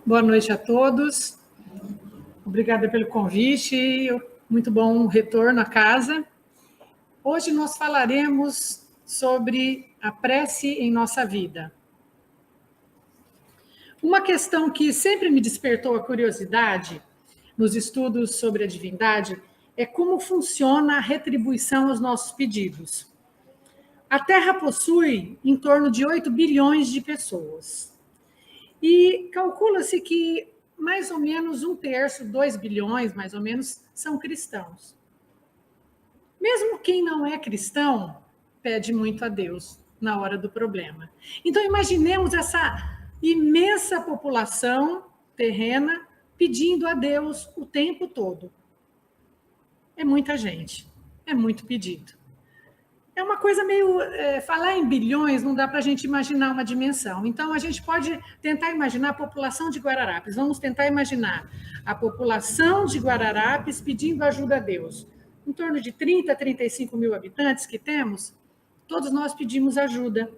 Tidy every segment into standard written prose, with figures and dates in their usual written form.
Boa noite a todos. Obrigada pelo convite. Muito bom retorno à casa. Hoje nós falaremos sobre a prece em nossa vida. Uma questão que sempre me despertou a curiosidade nos estudos sobre a divindade é como funciona a retribuição aos nossos pedidos. A Terra possui em torno de 8 bilhões de pessoas. E calcula-se que mais ou menos 1/3, 2 bilhões, mais ou menos, são cristãos. Mesmo quem não é cristão, pede muito a Deus na hora do problema. Então, imaginemos essa imensa população terrena pedindo a Deus o tempo todo. É muita gente, é muito pedido. É uma coisa meio... falar em bilhões não dá para a gente imaginar uma dimensão. Então, a gente pode tentar imaginar a população de Guararapes. Vamos tentar imaginar a população de Guararapes pedindo ajuda a Deus. Em torno de 30, 35 mil habitantes que temos, todos nós pedimos ajuda.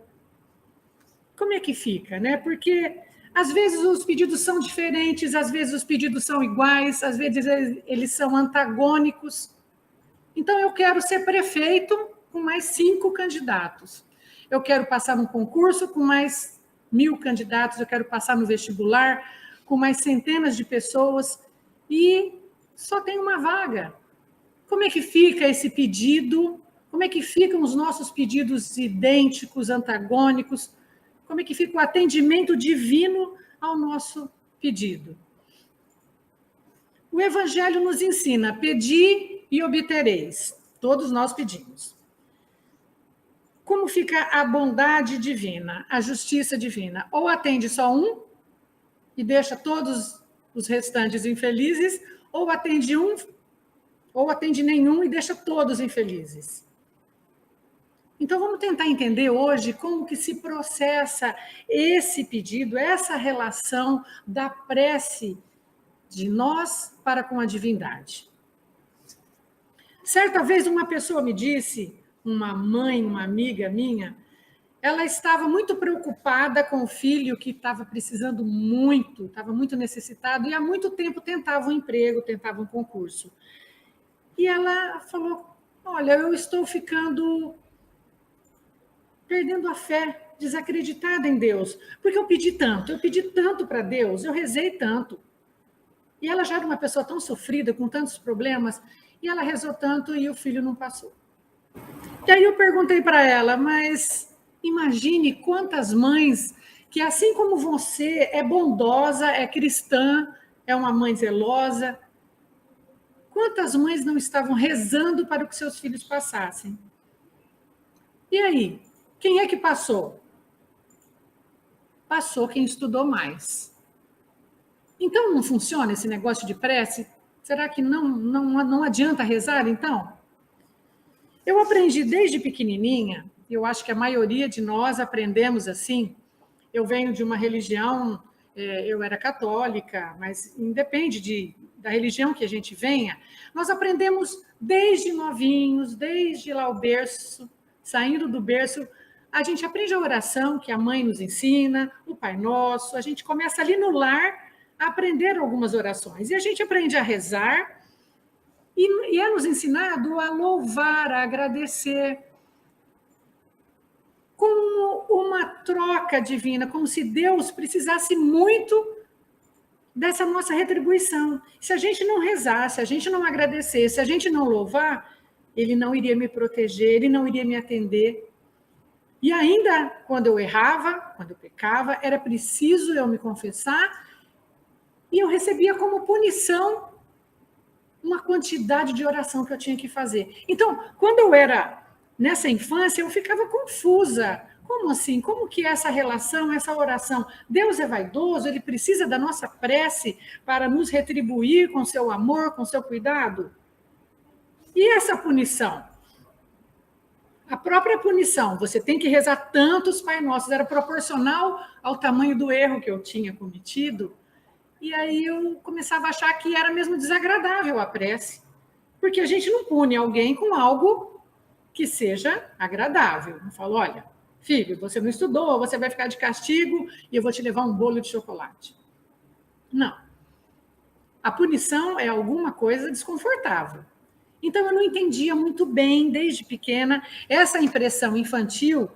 Como é que fica, né? Porque, às vezes, os pedidos são diferentes, às vezes os pedidos são iguais, às vezes eles são antagônicos. Então, eu quero ser prefeito com mais 5 candidatos. Eu quero passar no concurso com mais 1.000 candidatos, eu quero passar no vestibular com mais centenas de pessoas e só tem uma vaga. Como é que fica esse pedido? Como é que ficam os nossos pedidos idênticos, antagônicos? Como é que fica o atendimento divino ao nosso pedido? O Evangelho nos ensina: pedi e obtereis. Todos nós pedimos. Como fica a bondade divina, a justiça divina? Ou atende só um e deixa todos os restantes infelizes, ou atende um, ou atende nenhum e deixa todos infelizes. Então, vamos tentar entender hoje como que se processa esse pedido, essa relação da prece de nós para com a divindade. Certa vez uma pessoa me disse, uma mãe, uma amiga minha, ela estava muito preocupada com o filho que estava precisando muito, estava muito necessitado e há muito tempo tentava um emprego, tentava um concurso. E ela falou: olha, eu estou ficando perdendo a fé, desacreditada em Deus, porque eu pedi tanto para Deus, eu rezei tanto. E ela já era uma pessoa tão sofrida, com tantos problemas, e ela rezou tanto e o filho não passou. E aí eu perguntei para ela: mas imagine quantas mães que, assim como você, é bondosa, é cristã, é uma mãe zelosa, quantas mães não estavam rezando para que seus filhos passassem? E aí, quem é que passou? Passou quem estudou mais. Então, não funciona esse negócio de prece? Será que não adianta rezar, então? Eu aprendi desde pequenininha, eu acho que a maioria de nós aprendemos assim. Eu venho de uma religião, eu era católica, mas independe da religião que a gente venha, nós aprendemos desde novinhos, desde lá o berço, saindo do berço, a gente aprende a oração que a mãe nos ensina, o Pai Nosso, a gente começa ali no lar a aprender algumas orações, e a gente aprende a rezar, e é nos ensinado a louvar, a agradecer, como uma troca divina, como se Deus precisasse muito dessa nossa retribuição. Se a gente não rezar, se a gente não agradecer, se a gente não louvar, ele não iria me proteger, ele não iria me atender. E ainda, quando eu errava, quando eu pecava, era preciso eu me confessar e eu recebia como punição uma quantidade de oração que eu tinha que fazer. Então, quando eu era nessa infância, eu ficava confusa. Como assim? Como que é essa relação, essa oração? Deus é vaidoso, ele precisa da nossa prece para nos retribuir com seu amor, com seu cuidado? E essa punição? A própria punição, você tem que rezar tantos Pai Nossos, era proporcional ao tamanho do erro que eu tinha cometido. E aí eu começava a achar que era mesmo desagradável a prece, porque a gente não pune alguém com algo que seja agradável. Não falo: olha, filho, você não estudou, você vai ficar de castigo e eu vou te levar um bolo de chocolate. Não. A punição é alguma coisa desconfortável. Então, eu não entendia muito bem, desde pequena, essa impressão infantil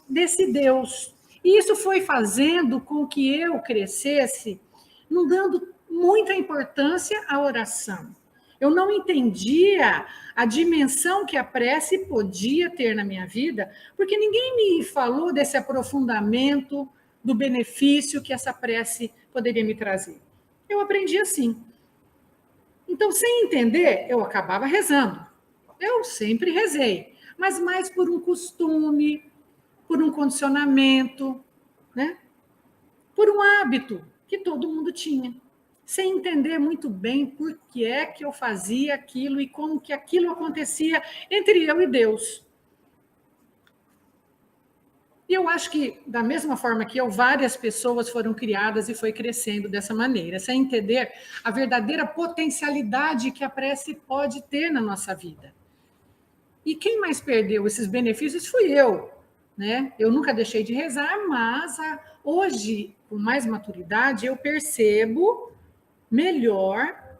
desse Deus. E isso foi fazendo com que eu crescesse, não dando muita importância à oração. Eu não entendia a dimensão que a prece podia ter na minha vida, porque ninguém me falou desse aprofundamento do benefício que essa prece poderia me trazer. Eu aprendi assim. Então, sem entender, eu acabava rezando. Eu sempre rezei, mas mais por um costume, por um condicionamento, né? Por um hábito que todo mundo tinha, sem entender muito bem por que é que eu fazia aquilo e como que aquilo acontecia entre eu e Deus. E eu acho que, da mesma forma que eu, várias pessoas foram criadas e foi crescendo dessa maneira, sem entender a verdadeira potencialidade que a prece pode ter na nossa vida. E quem mais perdeu esses benefícios fui eu, né? Eu nunca deixei de rezar, mas hoje, com mais maturidade, eu percebo melhor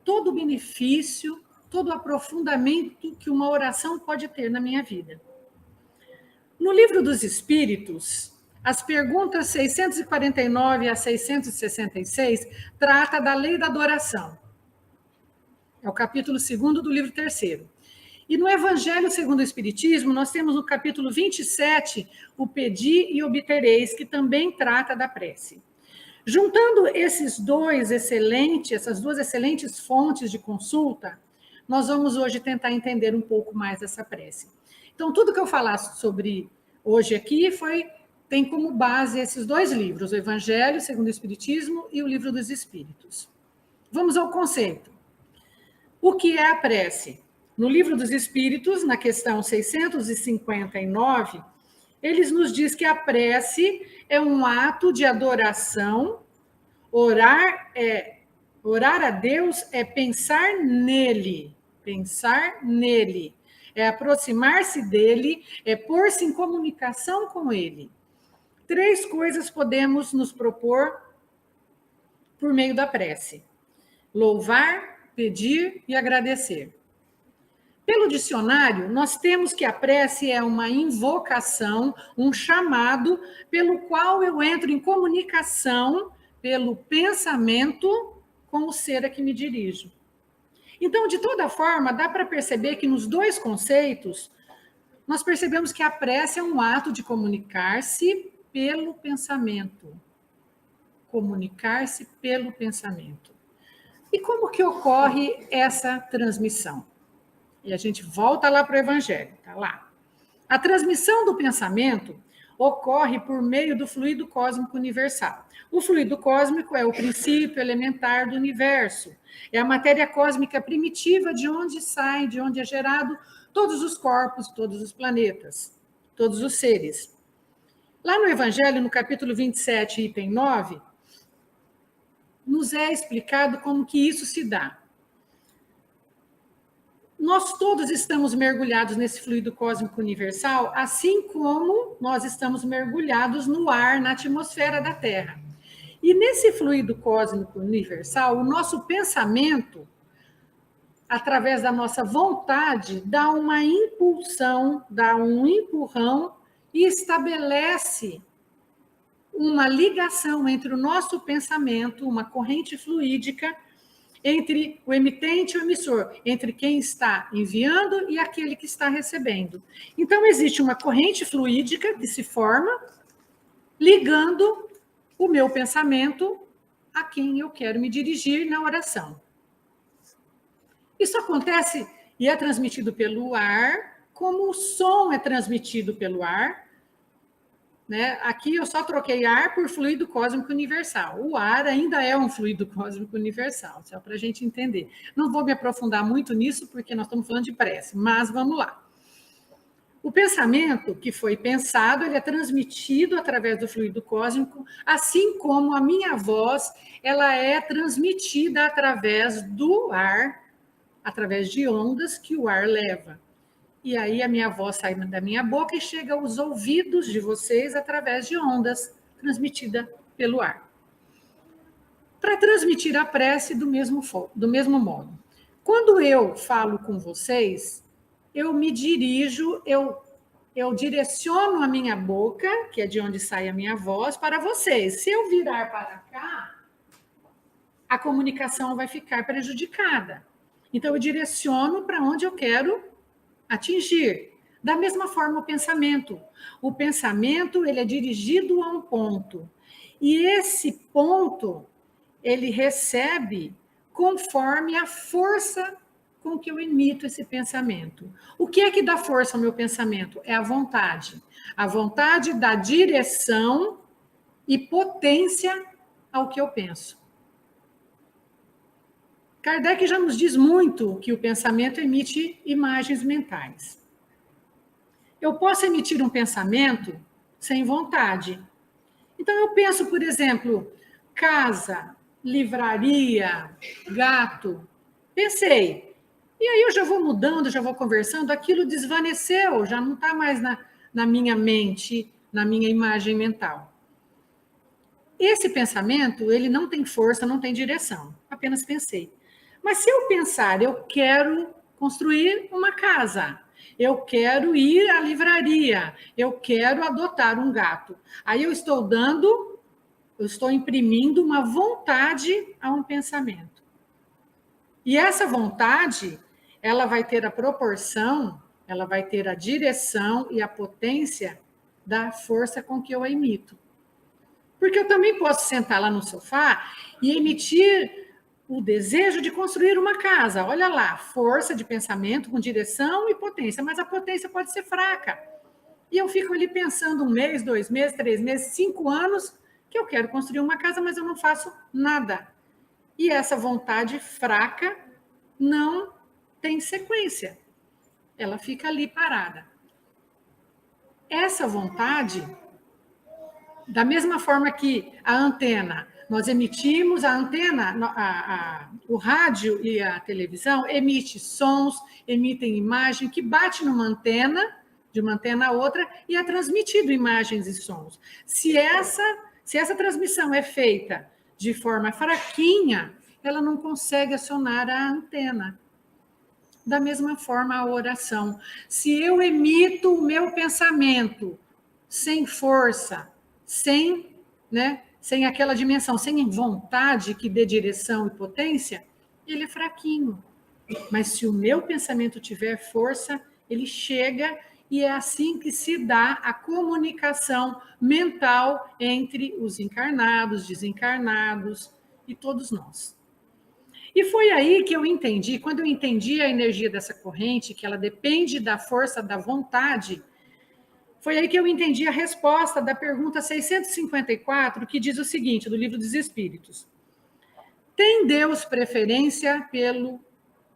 todo o benefício, todo o aprofundamento que uma oração pode ter na minha vida. No Livro dos Espíritos, as perguntas 649 a 666 trata da lei da adoração. É o capítulo 2º do livro 3º. E no Evangelho segundo o Espiritismo, nós temos no capítulo 27, o Pedi e Obtereis, que também trata da prece. Juntando essas duas excelentes fontes de consulta, nós vamos hoje tentar entender um pouco mais dessa prece. Então, tudo que eu falar sobre hoje aqui tem como base esses dois livros, o Evangelho segundo o Espiritismo e o Livro dos Espíritos. Vamos ao conceito. O que é a prece? No Livro dos Espíritos, na questão 659, eles nos diz que a prece é um ato de adoração. Orar a Deus é pensar nele, é aproximar-se dele, é pôr-se em comunicação com ele. 3 coisas podemos nos propor por meio da prece: louvar, pedir e agradecer. Pelo dicionário, nós temos que a prece é uma invocação, um chamado pelo qual eu entro em comunicação pelo pensamento com o ser a que me dirijo. Então, de toda forma, dá para perceber que nos 2 conceitos, nós percebemos que a prece é um ato de comunicar-se pelo pensamento. Comunicar-se pelo pensamento. E como que ocorre essa transmissão? E a gente volta lá para o Evangelho, tá lá. A transmissão do pensamento ocorre por meio do fluido cósmico universal. O fluido cósmico é o princípio elementar do universo. É a matéria cósmica primitiva de onde sai, de onde é gerado todos os corpos, todos os planetas, todos os seres. Lá no Evangelho, no capítulo 27, item 9, nos é explicado como que isso se dá. Nós todos estamos mergulhados nesse fluido cósmico universal, assim como nós estamos mergulhados no ar, na atmosfera da Terra. E nesse fluido cósmico universal, o nosso pensamento, através da nossa vontade, dá uma impulsão, dá um empurrão e estabelece uma ligação entre o nosso pensamento, uma corrente fluídica, entre o emitente e o emissor, entre quem está enviando e aquele que está recebendo. Então, existe uma corrente fluídica que se forma, ligando o meu pensamento a quem eu quero me dirigir na oração. Isso acontece e é transmitido pelo ar, como o som é transmitido pelo ar. Né? Aqui eu só troquei ar por fluido cósmico universal. O ar ainda é um fluido cósmico universal, só para a gente entender. Não vou me aprofundar muito nisso, porque nós estamos falando de prece, mas vamos lá. O pensamento que foi pensado, ele é transmitido através do fluido cósmico, assim como a minha voz, ela é transmitida através do ar, através de ondas que o ar leva. E aí a minha voz sai da minha boca e chega aos ouvidos de vocês através de ondas transmitidas pelo ar. para transmitir a prece do mesmo modo. Quando eu falo com vocês, eu me dirijo, eu direciono a minha boca, que é de onde sai a minha voz, para vocês. Se eu virar para cá, a comunicação vai ficar prejudicada. Então, eu direciono para onde eu quero atingir. Da mesma forma, o pensamento. O pensamento, ele é dirigido a um ponto. E esse ponto, ele recebe conforme a força com que eu emito esse pensamento. O que é que dá força ao meu pensamento? É a vontade. A vontade dá direção e potência ao que eu penso. Kardec já nos diz muito que o pensamento emite imagens mentais. Eu posso emitir um pensamento sem vontade. Então, eu penso, por exemplo, casa, livraria, gato. Pensei. E aí eu já vou mudando, já vou conversando, aquilo desvaneceu, já não está mais na minha mente, na minha imagem mental. Esse pensamento, ele não tem força, não tem direção. Apenas pensei. Mas se eu pensar, eu quero construir uma casa, eu quero ir à livraria, eu quero adotar um gato. Aí eu estou imprimindo uma vontade a um pensamento. E essa vontade, ela vai ter a proporção, ela vai ter a direção e a potência da força com que eu a emito. Porque eu também posso sentar lá no sofá e emitir o desejo de construir uma casa. Olha lá, força de pensamento com direção e potência, mas a potência pode ser fraca. E eu fico ali pensando 1 mês, 2 meses, 3 meses, 5 anos, que eu quero construir uma casa, mas eu não faço nada. E essa vontade fraca não tem sequência. Ela fica ali parada. Essa vontade, da mesma forma que a antena, nós emitimos, a antena, o rádio e a televisão emitem sons, emitem imagem que bate numa antena, de uma antena a outra, e é transmitido imagens e sons. Se essa transmissão é feita de forma fraquinha, ela não consegue acionar a antena. Da mesma forma, a oração. Se eu emito o meu pensamento sem força, sem aquela dimensão, sem vontade que dê direção e potência, ele é fraquinho. Mas se o meu pensamento tiver força, ele chega e é assim que se dá a comunicação mental entre os encarnados, desencarnados e todos nós. E foi aí que eu entendi, quando eu entendi a energia dessa corrente, que ela depende da força da vontade, foi aí que eu entendi a resposta da pergunta 654, que diz o seguinte, do Livro dos Espíritos. Tem Deus preferência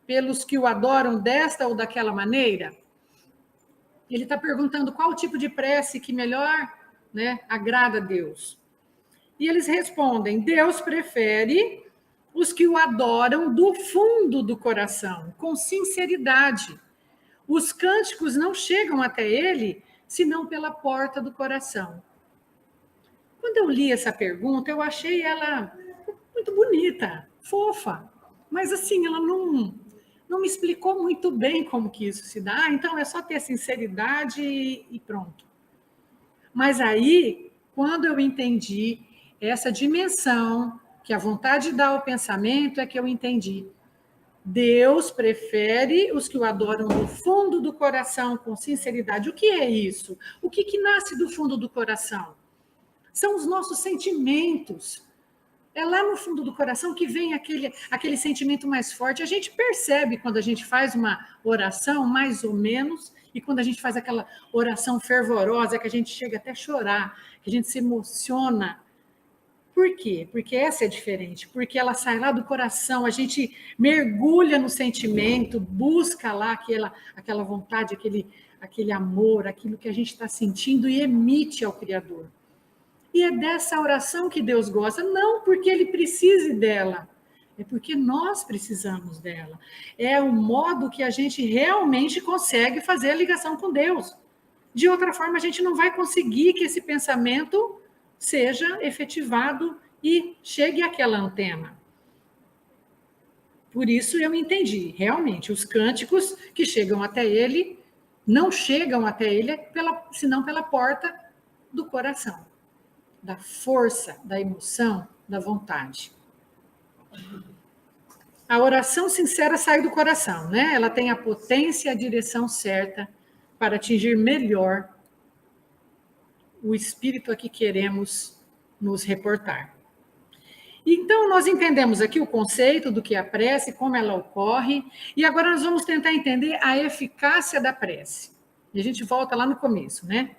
pelos que o adoram desta ou daquela maneira? Ele está perguntando qual o tipo de prece que melhor agrada a Deus. E eles respondem, Deus prefere os que o adoram do fundo do coração, com sinceridade. Os cânticos não chegam até ele, senão pela porta do coração. Quando eu li essa pergunta, eu achei ela muito bonita, fofa, mas assim, ela não me explicou muito bem como que isso se dá, então é só ter sinceridade e pronto. Mas aí, quando eu entendi essa dimensão que a vontade dá ao pensamento, é que eu entendi. Deus prefere os que o adoram do fundo do coração, com sinceridade. O que é isso? O que nasce do fundo do coração? São os nossos sentimentos. É lá no fundo do coração que vem aquele sentimento mais forte. A gente percebe quando a gente faz uma oração, mais ou menos, e quando a gente faz aquela oração fervorosa, que a gente chega até a chorar, que a gente se emociona. Por quê? Porque essa é diferente, porque ela sai lá do coração, a gente mergulha no sentimento, busca lá aquela vontade, aquele amor, aquilo que a gente está sentindo e emite ao Criador. E é dessa oração que Deus gosta, não porque Ele precise dela, é porque nós precisamos dela. É o modo que a gente realmente consegue fazer a ligação com Deus. De outra forma, a gente não vai conseguir que esse pensamento seja efetivado e chegue àquela antena. Por isso eu entendi, realmente, os cânticos que chegam até ele, não chegam até ele senão pela porta do coração, da força, da emoção, da vontade. A oração sincera sai do coração, né? Ela tem a potência e a direção certa para atingir melhor o espírito a que queremos nos reportar. Então, nós entendemos aqui o conceito do que é a prece, como ela ocorre, e agora nós vamos tentar entender a eficácia da prece. E a gente volta lá no começo, né?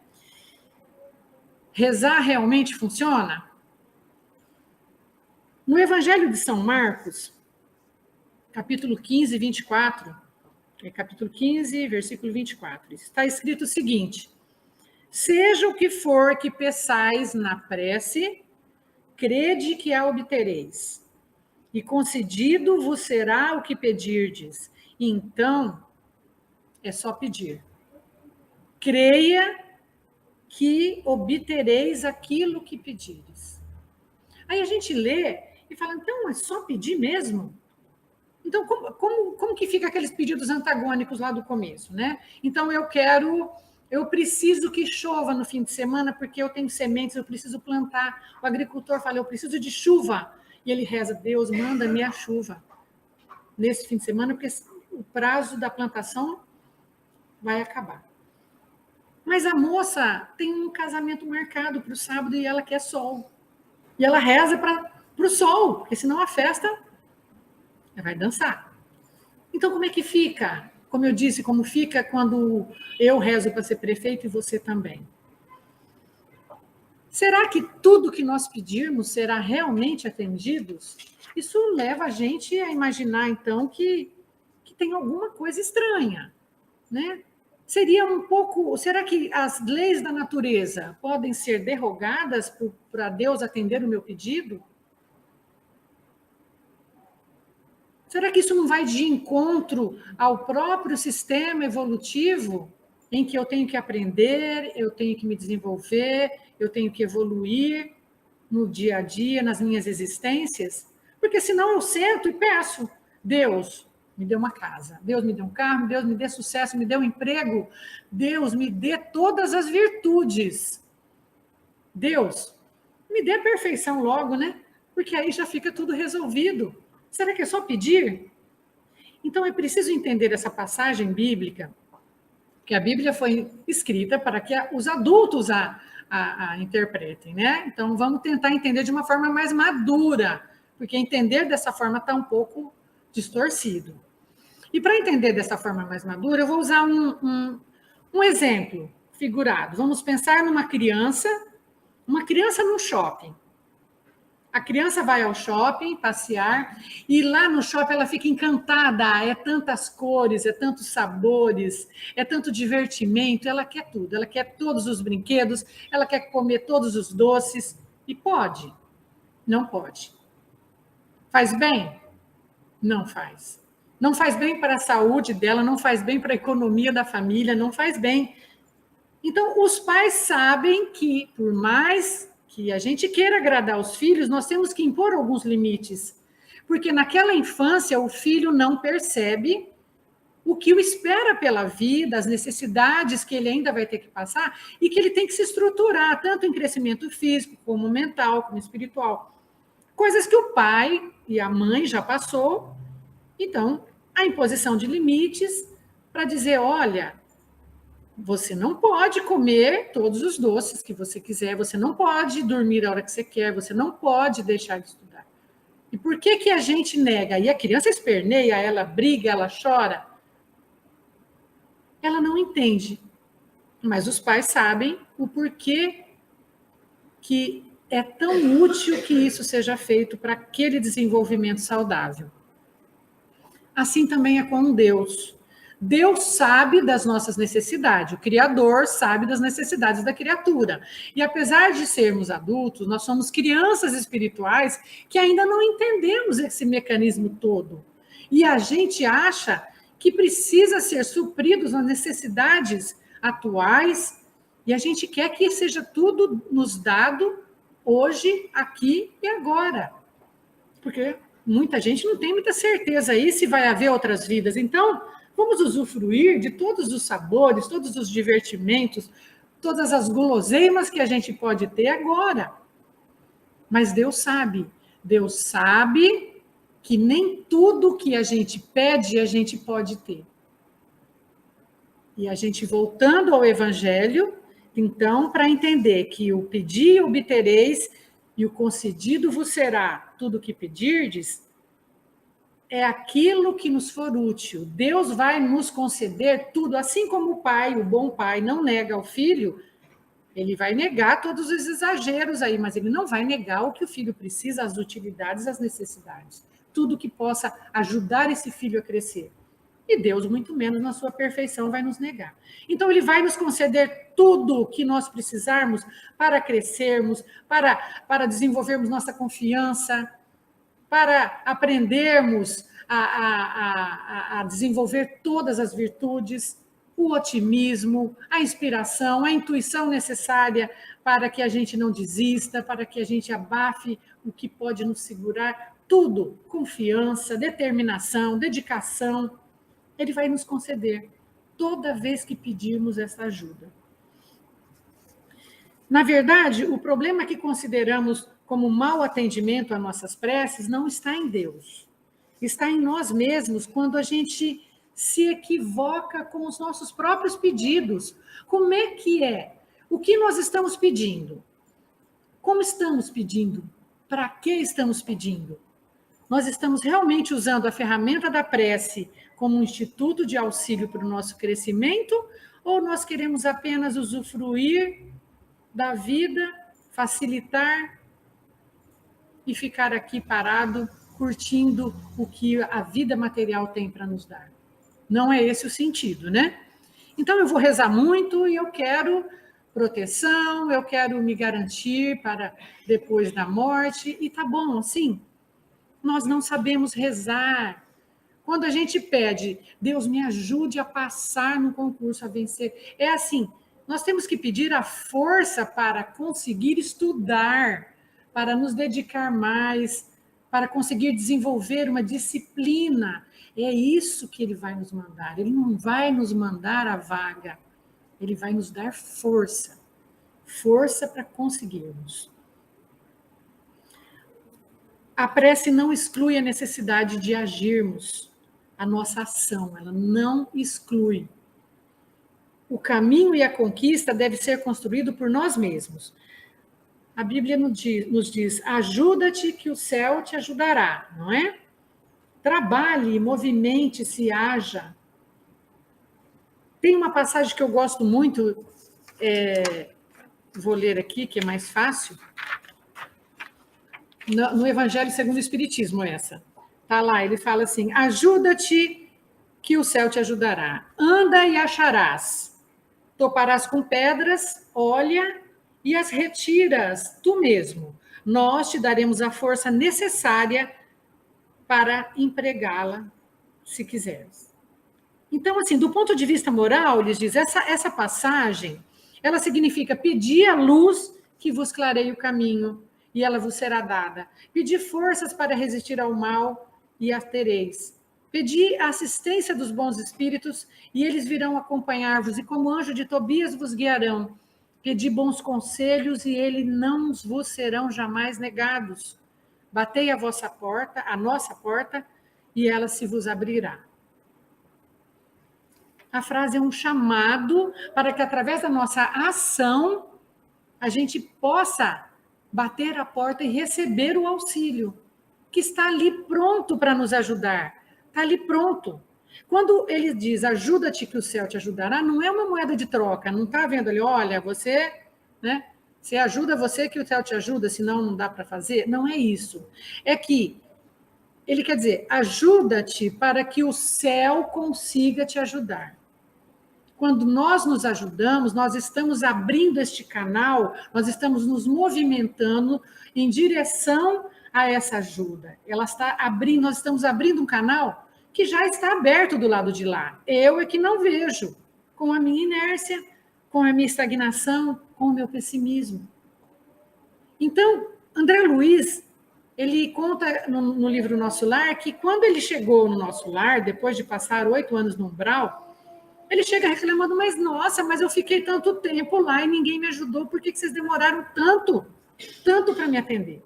Rezar realmente funciona? No Evangelho de São Marcos, capítulo 15, 24, capítulo 15, versículo 24, está escrito o seguinte: seja o que for que peçais na prece, crede que a obtereis, e concedido vos será o que pedirdes. Então, é só pedir. Creia que obtereis aquilo que pedires. Aí a gente lê e fala, então é só pedir mesmo? Então, como que fica aqueles pedidos antagônicos lá do começo, né? Então, eu preciso que chova no fim de semana porque eu tenho sementes, eu preciso plantar. O agricultor fala, eu preciso de chuva. E ele reza, Deus, manda-me a chuva nesse fim de semana, porque o prazo da plantação vai acabar. Mas a moça tem um casamento marcado para o sábado e ela quer sol. E ela reza para o sol, porque senão a festa vai dançar. Então, como é que fica? Como eu disse, como fica quando eu rezo para ser prefeito e você também? Será que tudo que nós pedirmos será realmente atendido? Isso leva a gente a imaginar, então, que tem alguma coisa estranha, né? Seria um pouco... Será que as leis da natureza podem ser derrogadas para Deus atender o meu pedido? Será que isso não vai de encontro ao próprio sistema evolutivo em que eu tenho que aprender, eu tenho que me desenvolver, eu tenho que evoluir no dia a dia, nas minhas existências? Porque senão eu sento e peço, Deus, me dê uma casa, Deus me dê um carro, Deus me dê sucesso, me dê um emprego, Deus me dê todas as virtudes. Deus, me dê a perfeição logo, né? Porque aí já fica tudo resolvido. Será que é só pedir? Então é preciso entender essa passagem bíblica, que a Bíblia foi escrita para que os adultos a interpretem, né? Então vamos tentar entender de uma forma mais madura, porque entender dessa forma está um pouco distorcido. E para entender dessa forma mais madura, eu vou usar um exemplo figurado. Vamos pensar numa criança num shopping. A criança vai ao shopping passear e lá no shopping ela fica encantada. É tantas cores, é tantos sabores, é tanto divertimento. Ela quer tudo. Ela quer todos os brinquedos, ela quer comer todos os doces. E pode? Não pode. Faz bem? Não faz. Não faz bem para a saúde dela, não faz bem para a economia da família, não faz bem. Então, os pais sabem que, por mais que a gente queira agradar os filhos, nós temos que impor alguns limites. Porque naquela infância, o filho não percebe o que o espera pela vida, as necessidades que ele ainda vai ter que passar e que ele tem que se estruturar, tanto em crescimento físico, como mental, como espiritual. Coisas que o pai e a mãe já passou. Então, a imposição de limites para dizer, olha, você não pode comer todos os doces que você quiser, você não pode dormir a hora que você quer, você não pode deixar de estudar. E por que a gente nega? E a criança esperneia, ela briga, ela chora. Ela não entende. Mas os pais sabem o porquê que é tão útil que isso seja feito para aquele desenvolvimento saudável. Assim também é com Deus. Deus sabe das nossas necessidades, o Criador sabe das necessidades da criatura. E apesar de sermos adultos, nós somos crianças espirituais que ainda não entendemos esse mecanismo todo. E a gente acha que precisa ser supridos nas necessidades atuais, e a gente quer que seja tudo nos dado hoje, aqui e agora. Porque muita gente não tem muita certeza aí se vai haver outras vidas. Então, vamos usufruir de todos os sabores, todos os divertimentos, todas as guloseimas que a gente pode ter agora. Mas Deus sabe que nem tudo que a gente pede a gente pode ter. E a gente voltando ao Evangelho, então, para entender que o pedir obtereis e o concedido vos será tudo o que pedirdes, é aquilo que nos for útil. Deus vai nos conceder tudo, assim como o pai, o bom pai, não nega ao filho, ele vai negar todos os exageros aí, mas ele não vai negar o que o filho precisa, as utilidades, as necessidades. Tudo que possa ajudar esse filho a crescer. E Deus, muito menos na sua perfeição, vai nos negar. Então, ele vai nos conceder tudo que nós precisarmos para crescermos, para desenvolvermos nossa confiança, para aprendermos a desenvolver todas as virtudes, o otimismo, a inspiração, a intuição necessária para que a gente não desista, para que a gente abafe o que pode nos segurar, tudo, confiança, determinação, dedicação, ele vai nos conceder toda vez que pedirmos essa ajuda. Na verdade, o problema que consideramos como mau atendimento a nossas preces não está em Deus. Está em nós mesmos quando a gente se equivoca com os nossos próprios pedidos. Como é que é? O que nós estamos pedindo? Como estamos pedindo? Para que estamos pedindo? Nós estamos realmente usando a ferramenta da prece como um instituto de auxílio para o nosso crescimento ou nós queremos apenas usufruir da vida, facilitar e ficar aqui parado, curtindo o que a vida material tem para nos dar? Não é esse o sentido, né? Então, eu vou rezar muito e eu quero proteção, eu quero me garantir para depois da morte, e tá bom, assim, nós não sabemos rezar. Quando a gente pede, Deus me ajude a passar no concurso, a vencer, é assim, nós temos que pedir a força para conseguir estudar, para nos dedicar mais, para conseguir desenvolver uma disciplina. É isso que ele vai nos mandar. Ele não vai nos mandar a vaga, ele vai nos dar força. Força para conseguirmos. A prece não exclui a necessidade de agirmos. A nossa ação, ela não exclui. O caminho e a conquista deve ser construído por nós mesmos. A Bíblia nos diz, ajuda-te que o céu te ajudará, não é? Trabalhe, movimente-se, haja. Tem uma passagem que eu gosto muito, vou ler aqui, que é mais fácil, no Evangelho segundo o Espiritismo, essa. Está lá, ele fala assim, ajuda-te que o céu te ajudará. Anda e acharás. Toparás com pedras, olha, e as retiras tu mesmo. Nós te daremos a força necessária para empregá-la, se quiseres. Então, assim, do ponto de vista moral, eles dizem, essa passagem, ela significa pedir a luz que vos clareie o caminho, e ela vos será dada. Pedi forças para resistir ao mal, e a tereis. Pedi a assistência dos bons espíritos, e eles virão acompanhar-vos, e como anjo de Tobias vos guiarão. Pedi bons conselhos, e eles não vos serão jamais negados. Batei a vossa porta, a nossa porta, e ela se vos abrirá. A frase é um chamado para que, através da nossa ação, a gente possa bater a porta e receber o auxílio, que está ali pronto para nos ajudar. Está ali pronto. Quando ele diz, ajuda-te que o céu te ajudará, não é uma moeda de troca, não está vendo ali, olha, você, né? Você ajuda você que o céu te ajuda, senão não dá para fazer. Não é isso. É que ele quer dizer, ajuda-te para que o céu consiga te ajudar. Quando nós nos ajudamos, nós estamos abrindo este canal, nós estamos nos movimentando em direção a essa ajuda. Ela está abrindo, nós estamos abrindo um canal que já está aberto do lado de lá. Eu é que não vejo, com a minha inércia, com a minha estagnação, com o meu pessimismo. Então, André Luiz, ele conta no livro Nosso Lar que quando ele chegou no nosso lar, depois de passar 8 anos no umbral, ele chega reclamando, mas nossa, mas eu fiquei tanto tempo lá e ninguém me ajudou, por que vocês demoraram tanto para me atender?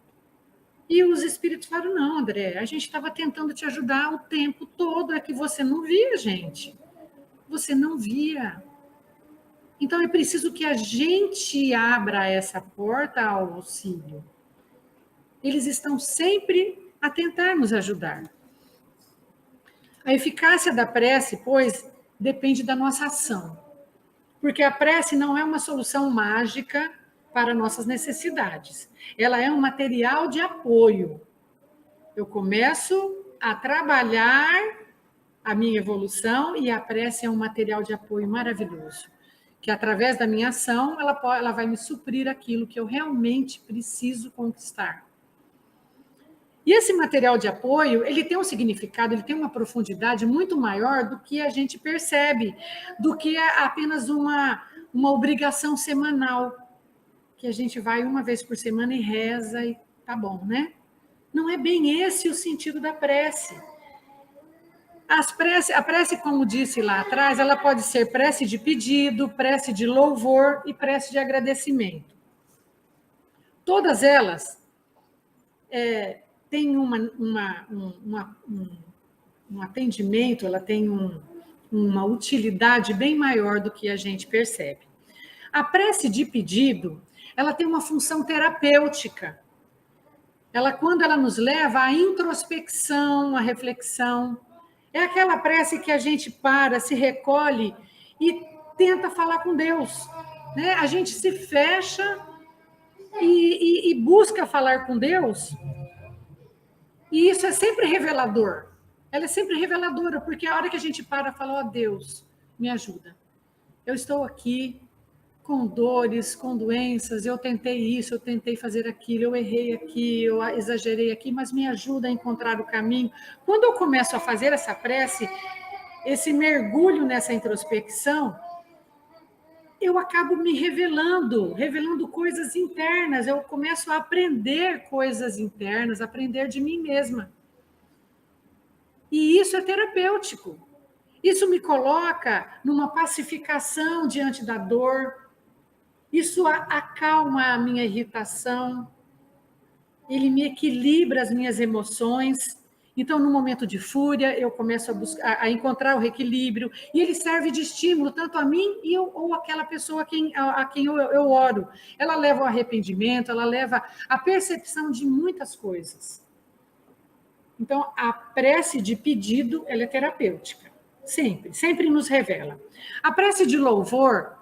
E os espíritos falaram, não, André, a gente estava tentando te ajudar o tempo todo, é que você não via, gente. Você não via. Então, é preciso que a gente abra essa porta ao auxílio. Eles estão sempre a tentar nos ajudar. A eficácia da prece, pois, depende da nossa ação. Porque a prece não é uma solução mágica para nossas necessidades. Ela é um material de apoio. Eu começo a trabalhar a minha evolução e a prece é um material de apoio maravilhoso. Que através da minha ação, ela vai me suprir aquilo que eu realmente preciso conquistar. E esse material de apoio, ele tem um significado, ele tem uma profundidade muito maior do que a gente percebe, do que apenas uma obrigação semanal, que a gente vai uma vez por semana e reza e tá bom, né? Não é bem esse o sentido da prece. A prece, como disse lá atrás, ela pode ser prece de pedido, prece de louvor e prece de agradecimento. Todas elas têm um atendimento, ela tem uma utilidade bem maior do que a gente percebe. A prece de pedido, ela tem uma função terapêutica. Quando ela nos leva à introspecção, à reflexão, é aquela prece que a gente para, se recolhe e tenta falar com Deus. Né? A gente se fecha e busca falar com Deus. E isso é sempre revelador. Ela é sempre reveladora, porque a hora que a gente para, fala, ó Deus, me ajuda. Eu estou aqui com dores, com doenças, eu tentei isso, eu tentei fazer aquilo, eu errei aqui, eu exagerei aqui, mas me ajuda a encontrar o caminho. Quando eu começo a fazer essa prece, esse mergulho nessa introspecção, eu acabo me revelando coisas internas, eu começo a aprender coisas internas, aprender de mim mesma. E isso é terapêutico. Isso me coloca numa pacificação diante da dor, isso acalma a minha irritação, ele me equilibra as minhas emoções. Então, no momento de fúria, eu começo a encontrar o reequilíbrio, e ele serve de estímulo tanto a mim ou aquela pessoa a quem eu oro. Ela leva ao arrependimento, ela leva à percepção de muitas coisas. Então, a prece de pedido, ela é terapêutica. Sempre nos revela. A prece de louvor,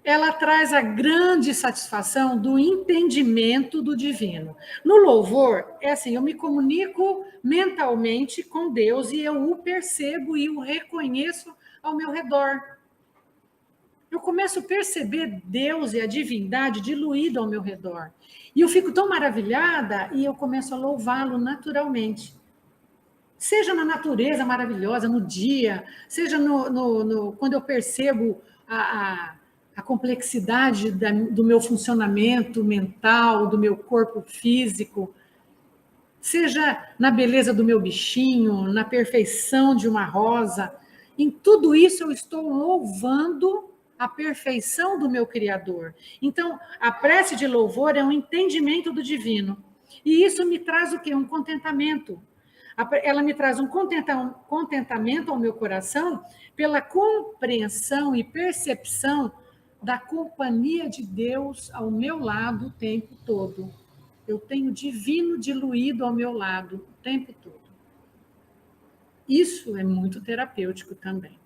ela traz a grande satisfação do entendimento do divino. No louvor, é assim, eu me comunico mentalmente com Deus e eu o percebo e o reconheço ao meu redor. Eu começo a perceber Deus e a divindade diluído ao meu redor. E eu fico tão maravilhada e eu começo a louvá-lo naturalmente. Seja na natureza maravilhosa, no dia, seja quando eu percebo a complexidade do meu funcionamento mental, do meu corpo físico, seja na beleza do meu bichinho, na perfeição de uma rosa, em tudo isso eu estou louvando a perfeição do meu Criador. Então, a prece de louvor é um entendimento do divino. E isso me traz o quê? Um contentamento. Ela me traz um contentamento ao meu coração pela compreensão e percepção da companhia de Deus ao meu lado o tempo todo. Eu tenho divino diluído ao meu lado o tempo todo. Isso é muito terapêutico também.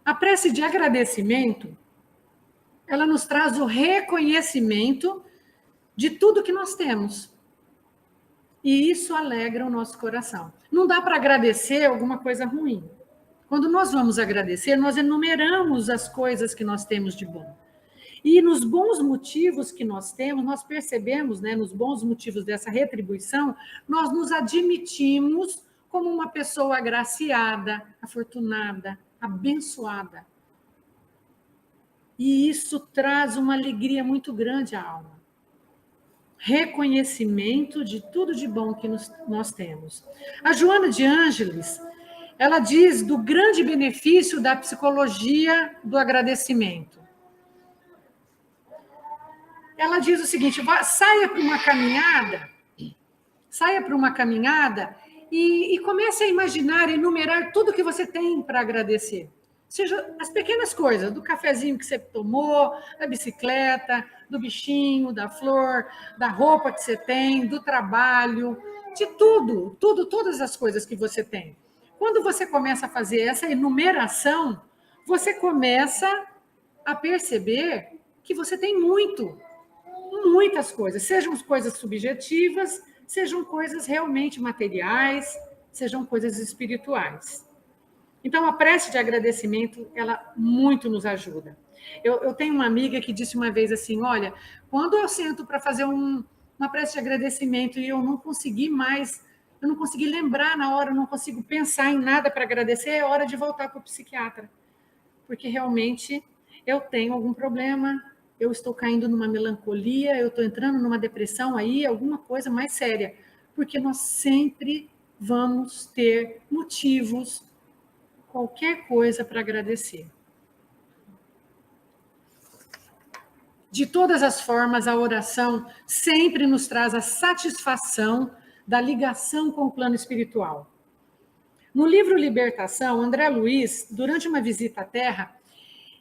A prece de agradecimento, ela nos traz o reconhecimento de tudo que nós temos. E isso alegra o nosso coração. Não dá para agradecer alguma coisa ruim. Quando nós vamos agradecer, nós enumeramos as coisas que nós temos de bom. E nos bons motivos que nós temos, nós percebemos, né, nos bons motivos dessa retribuição, nós nos admitimos como uma pessoa agraciada, afortunada, abençoada. E isso traz uma alegria muito grande à alma. Reconhecimento de tudo de bom que nós temos. A Joana de Ângeles, ela diz do grande benefício da psicologia do agradecimento. Ela diz o seguinte: saia para uma caminhada e comece a imaginar, enumerar tudo que você tem para agradecer. Seja as pequenas coisas, do cafezinho que você tomou, da bicicleta, do bichinho, da flor, da roupa que você tem, do trabalho, de tudo, todas as coisas que você tem. Quando você começa a fazer essa enumeração, você começa a perceber que você tem muitas coisas, sejam coisas subjetivas, sejam coisas realmente materiais, sejam coisas espirituais. Então, a prece de agradecimento, ela muito nos ajuda. Eu tenho uma amiga que disse uma vez assim, olha, quando eu sento para fazer uma prece de agradecimento e eu não consegui lembrar na hora, eu não consigo pensar em nada para agradecer, é hora de voltar para o psiquiatra. Porque realmente eu tenho algum problema, eu estou caindo numa melancolia, eu estou entrando numa depressão aí, alguma coisa mais séria. Porque nós sempre vamos ter motivos, qualquer coisa para agradecer. De todas as formas, a oração sempre nos traz a satisfação da ligação com o plano espiritual. No livro Libertação, André Luiz, durante uma visita à Terra,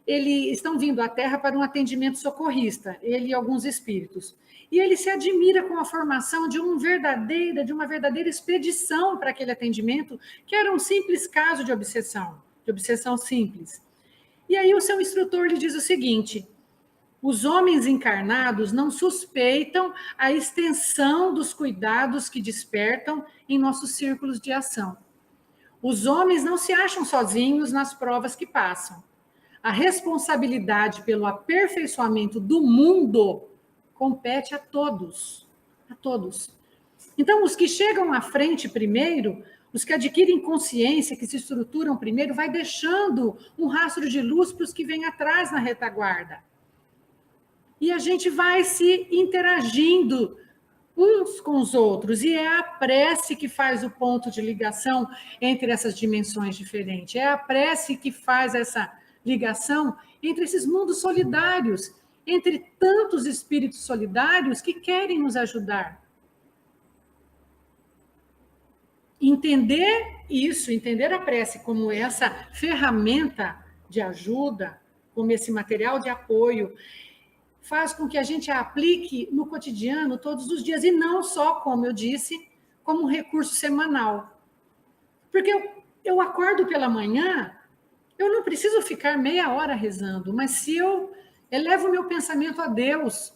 eles estão vindo à Terra para um atendimento socorrista, ele e alguns espíritos. E ele se admira com a formação de uma verdadeira expedição para aquele atendimento, que era um simples caso de obsessão simples. E aí o seu instrutor lhe diz o seguinte: os homens encarnados não suspeitam a extensão dos cuidados que despertam em nossos círculos de ação. Os homens não se acham sozinhos nas provas que passam. A responsabilidade pelo aperfeiçoamento do mundo compete a todos. A todos. Então, os que chegam à frente primeiro, os que adquirem consciência, que se estruturam primeiro, vai deixando um rastro de luz para os que vêm atrás na retaguarda. E a gente vai se interagindo uns com os outros, e é a prece que faz o ponto de ligação entre essas dimensões diferentes. É a prece que faz essa ligação entre esses mundos solidários, entre tantos espíritos solidários que querem nos ajudar. Entender isso, entender a prece como essa ferramenta de ajuda, como esse material de apoio, faz com que a gente a aplique no cotidiano todos os dias, e não só, como eu disse, como um recurso semanal. Porque eu acordo pela manhã, eu não preciso ficar meia hora rezando, mas se eu elevo o meu pensamento a Deus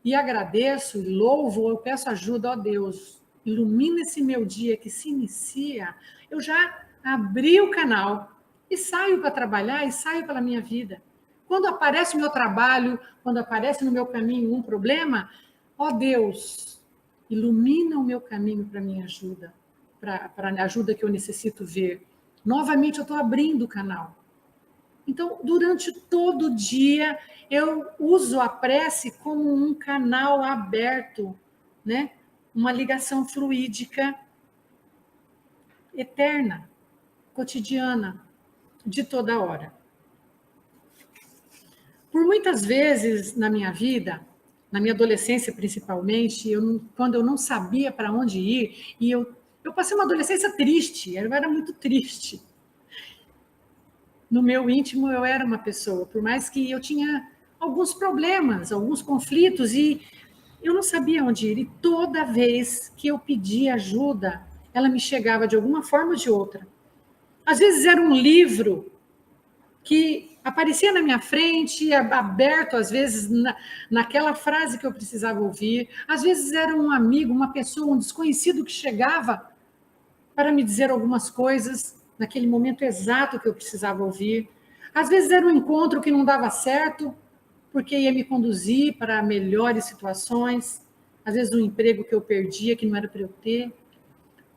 e agradeço, e louvo, eu peço ajuda, ó Deus, ilumina esse meu dia que se inicia, eu já abri o canal e saio para trabalhar e saio pela minha vida. Quando aparece o meu trabalho, quando aparece no meu caminho um problema, ó Deus, ilumina o meu caminho para a minha ajuda, para a ajuda que eu necessito ver. Novamente eu estou abrindo o canal. Então, durante todo o dia, eu uso a prece como um canal aberto, né? Uma ligação fluídica eterna, cotidiana, de toda hora. Por muitas vezes na minha vida, na minha adolescência principalmente, quando eu não sabia para onde ir, e eu passei uma adolescência triste, eu era muito triste. No meu íntimo eu era uma pessoa, por mais que eu tinha alguns problemas, alguns conflitos, e eu não sabia onde ir. E toda vez que eu pedia ajuda, ela me chegava de alguma forma ou de outra. Às vezes era um livro que aparecia na minha frente, aberto, às vezes, naquela frase que eu precisava ouvir. Às vezes era um amigo, uma pessoa, um desconhecido que chegava para me dizer algumas coisas naquele momento exato que eu precisava ouvir. Às vezes era um encontro que não dava certo, porque ia me conduzir para melhores situações. Às vezes um emprego que eu perdia, que não era para eu ter.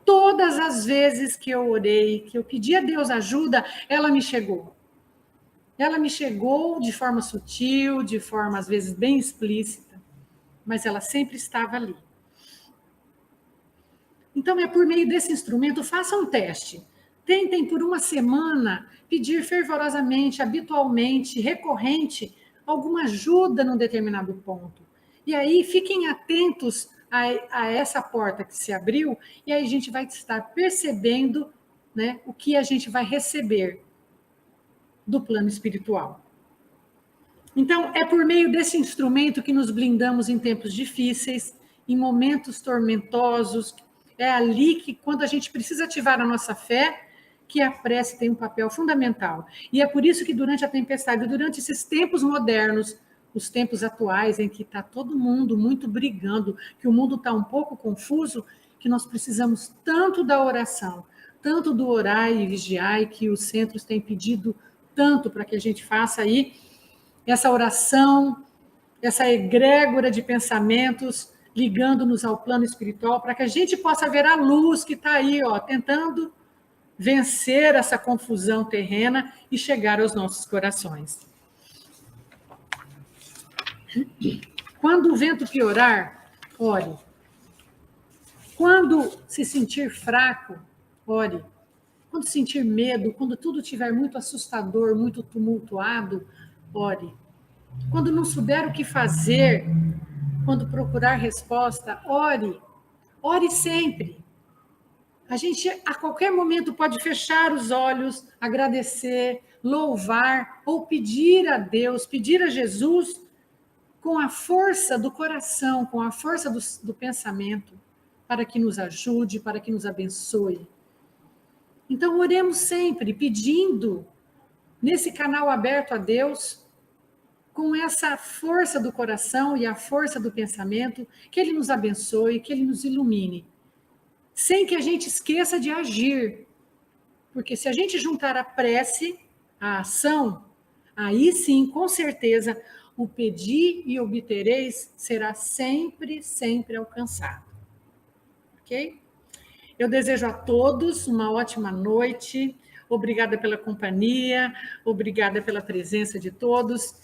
Todas as vezes que eu orei, que eu pedi a Deus ajuda, ela me chegou. Ela me chegou de forma sutil, de forma às vezes bem explícita, mas ela sempre estava ali. Então, é por meio desse instrumento, façam um teste. Tentem por uma semana pedir fervorosamente, habitualmente, recorrente, alguma ajuda num determinado ponto. E aí, fiquem atentos a essa porta que se abriu, e aí a gente vai estar percebendo, né, o que a gente vai receber do plano espiritual. Então, é por meio desse instrumento que nos blindamos em tempos difíceis, em momentos tormentosos. É ali que, quando a gente precisa ativar a nossa fé, que a prece tem um papel fundamental. E é por isso que durante a tempestade, durante esses tempos modernos, os tempos atuais em que está todo mundo muito brigando, que o mundo está um pouco confuso, que nós precisamos tanto da oração, tanto do orar e vigiar, e que os centros têm pedido tanto para que a gente faça aí essa oração, essa egrégora de pensamentos, ligando-nos ao plano espiritual, para que a gente possa ver a luz que está aí, ó, tentando vencer essa confusão terrena e chegar aos nossos corações. Quando o vento piorar, ore. Quando se sentir fraco, ore. Quando sentir medo, quando tudo estiver muito assustador, muito tumultuado, ore. Quando não souber o que fazer, quando procurar resposta, ore. Ore sempre. A gente, a qualquer momento, pode fechar os olhos, agradecer, louvar ou pedir a Deus, pedir a Jesus com a força do coração, com a força do pensamento, para que nos ajude, para que nos abençoe. Então, oremos sempre pedindo, nesse canal aberto a Deus, com essa força do coração e a força do pensamento, que Ele nos abençoe, que Ele nos ilumine, sem que a gente esqueça de agir. Porque se a gente juntar a prece, a ação, aí sim, com certeza, o pedir e obtereis será sempre, sempre alcançado. Ok? Eu desejo a todos uma ótima noite. Obrigada pela companhia, obrigada pela presença de todos.